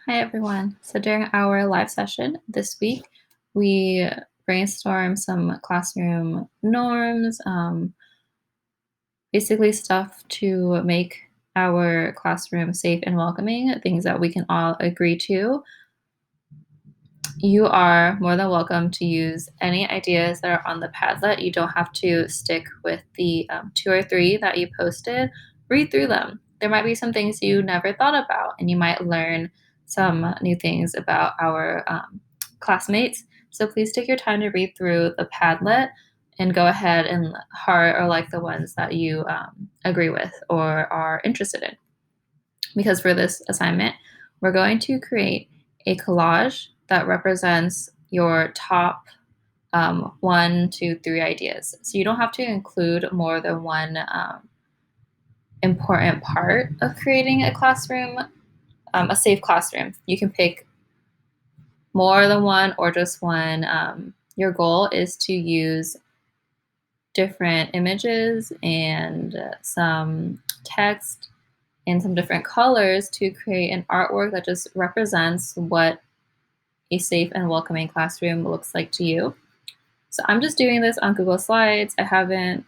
Hi, everyone. So during our live session this week, we brainstormed some classroom norms, basically stuff to make our classroom safe and welcoming, things that we can all agree to. You are more than welcome to use any ideas that are on the Padlet. You don't have to stick with the two or three that you posted. Read through them. There might be some things you never thought about, and you might learn some new things about our classmates. So please take your time to read through the Padlet and go ahead and heart or like the ones that you agree with or are interested in. Because for this assignment, we're going to create a collage that represents your top one, two, three ideas. So you don't have to include more than one important part of creating a classroom, a safe classroom. You can pick more than one or just one. Your goal is to use different images and some text and some different colors to create an artwork that just represents what a safe and welcoming classroom looks like to you. So I'm just doing this on Google Slides. I haven't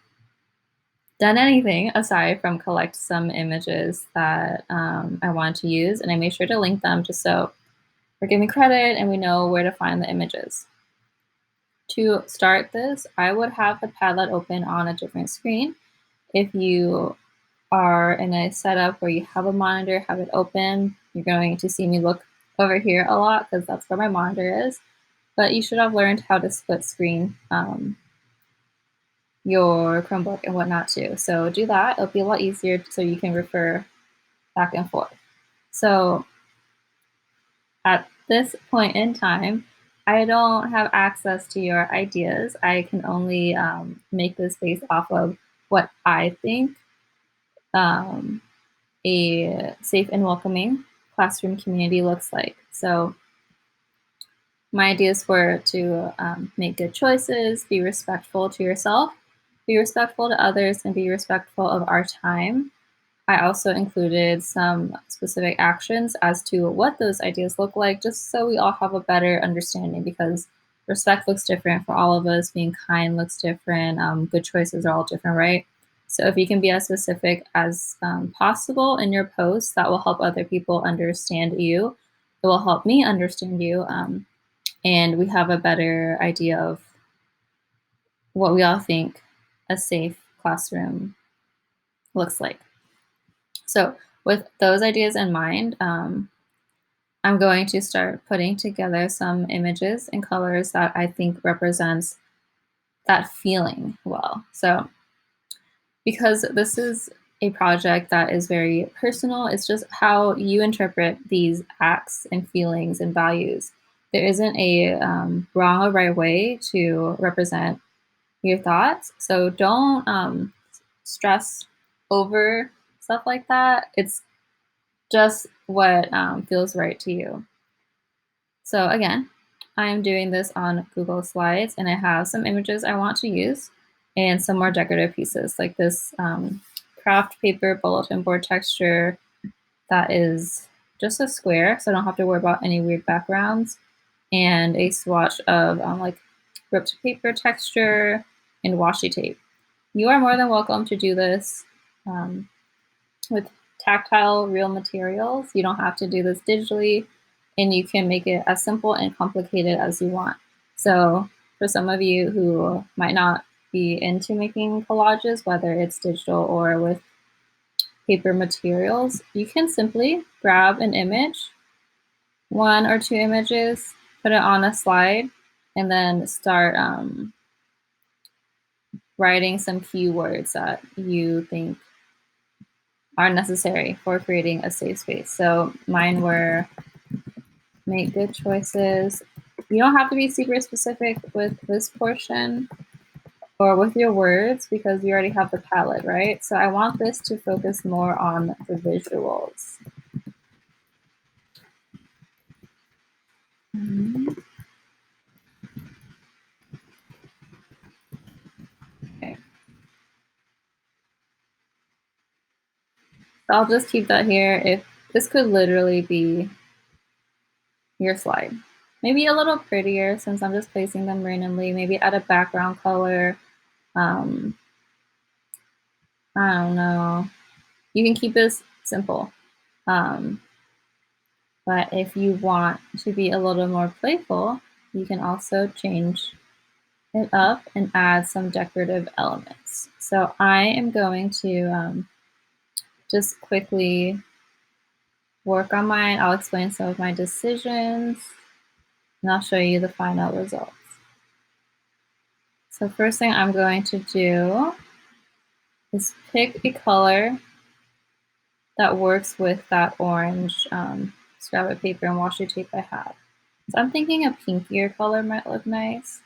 done anything aside from collect some images that I want to use, and I made sure to link them just so we're giving credit and we know where to find the images. To start this, I would have the Padlet open on a different screen. If you are in a setup where you have a monitor, have it open, you're going to see me look over here a lot because that's where my monitor is. But you should have learned how to split screen your Chromebook and whatnot too. So do that. It'll be a lot easier so you can refer back and forth. So at this point in time, I don't have access to your ideas. I can only make this based off of what I think a safe and welcoming classroom community looks like. So my ideas were to make good choices, be respectful to yourself, be respectful to others, and be respectful of our time. I also included some specific actions as to what those ideas look like, just so we all have a better understanding, because respect looks different for all of us, being kind looks different, good choices are all different, right? So if you can be as specific as possible in your posts, that will help other people understand you. It will help me understand you, and we have a better idea of what we all think a safe classroom looks like. So with those ideas in mind, I'm going to start putting together some images and colors that I think represents that feeling well. So because this is a project that is very personal, it's just how you interpret these acts and feelings and values. There isn't a wrong or right way to represent your thoughts. So don't stress over stuff like that. It's just what feels right to you. So again, I'm doing this on Google Slides, and I have some images I want to use and some more decorative pieces like this craft paper bulletin board texture that is just a square, so I don't have to worry about any weird backgrounds, and a swatch of like ripped paper texture and washi tape. You are more than welcome to do this with tactile, real materials. You don't have to do this digitally, and you can make it as simple and complicated as you want. So for some of you who might not be into making collages, whether it's digital or with paper materials, you can simply grab an image, one or two images, put it on a slide, and then start writing some keywords that you think are necessary for creating a safe space. So mine were make good choices. You don't have to be super specific with this portion or with your words because you already have the palette, right? So I want this to focus more on the visuals. Okay. So I'll just keep that here. If this could literally be your slide. Maybe a little prettier since I'm just placing them randomly. Maybe add a background color. I don't know. You can keep this simple. But if you want to be a little more playful, you can also change it up and add some decorative elements. So I am going to just quickly work on mine. I'll explain some of my decisions and I'll show you the final results. So first thing I'm going to do is pick a color that works with that orange scrap of paper and washi tape I have. So I'm thinking a pinkier color might look nice.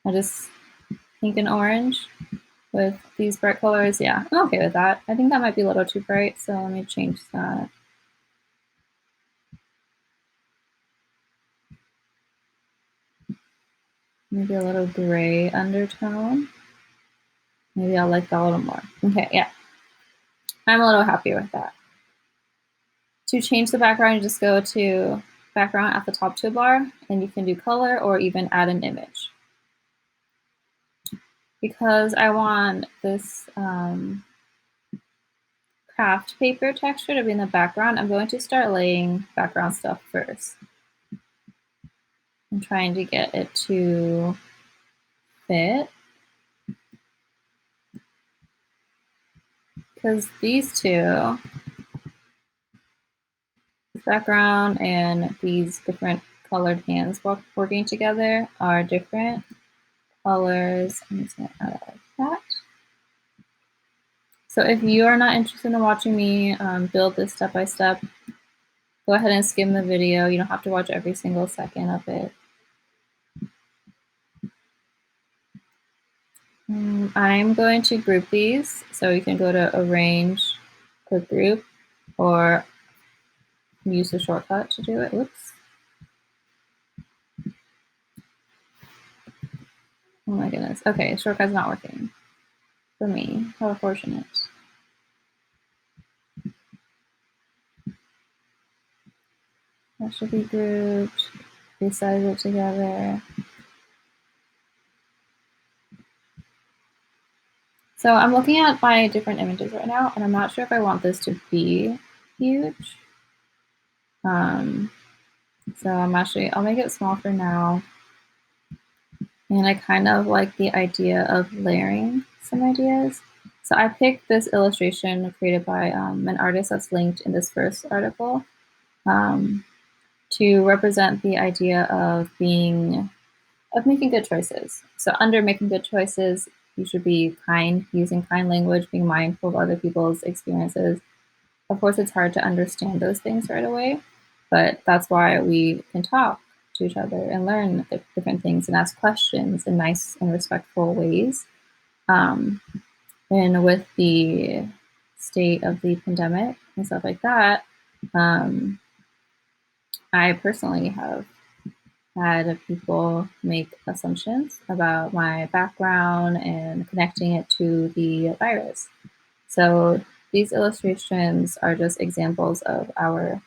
I just pink and orange with these bright colors. Yeah, I'm okay with that. I think that might be a little too bright, so let me change that. Maybe a little gray undertone. Maybe I'll like that a little more. Okay, yeah. I'm a little happier with that. To change the background, you just go to background at the top toolbar, and you can do color or even add an image. Because I want this craft paper texture to be in the background, I'm going to start laying background stuff first. I'm trying to get it to fit. Because these two, the background and these different colored hands working together, are different colors. I'm just going to add it like that. So if you are not interested in watching me build this step by step, go ahead and skim the video. You don't have to watch every single second of it. I'm going to group these, so you can go to Arrange, click Group, or use the shortcut to do it. Whoops. Oh my goodness. Okay, shortcut's not working for me. How unfortunate. That should be grouped. Resize it together. So I'm looking at my different images right now, and I'm not sure if I want this to be huge. So I'll make it small for now. And I kind of like the idea of layering some ideas. So I picked this illustration created by an artist that's linked in this first article to represent the idea of making good choices. So under making good choices, you should be kind, using kind language, being mindful of other people's experiences. Of course, it's hard to understand those things right away, but that's why we can talk to each other and learn different things and ask questions in nice and respectful ways. And with the state of the pandemic and stuff like that, I personally have had people make assumptions about my background and connecting it to the virus. So these illustrations are just examples of our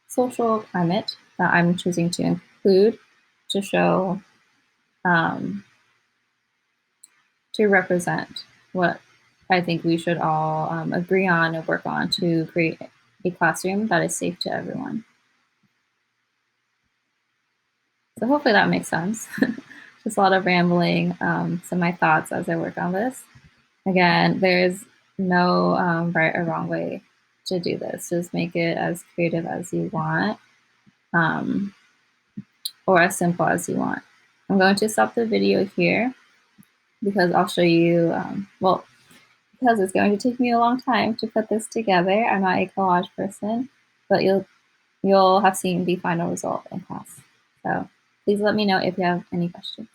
social climate that I'm choosing to include to show, to represent what I think we should all agree on and work on to create a classroom that is safe to everyone. So hopefully that makes sense. Just a lot of rambling, some of my thoughts as I work on this. Again, there's no right or wrong way to do this. Just make it as creative as you want, or as simple as you want. I'm going to stop the video here because I'll show you, because it's going to take me a long time to put this together. I'm not a collage person, but you'll have seen the final result in class. So please let me know if you have any questions.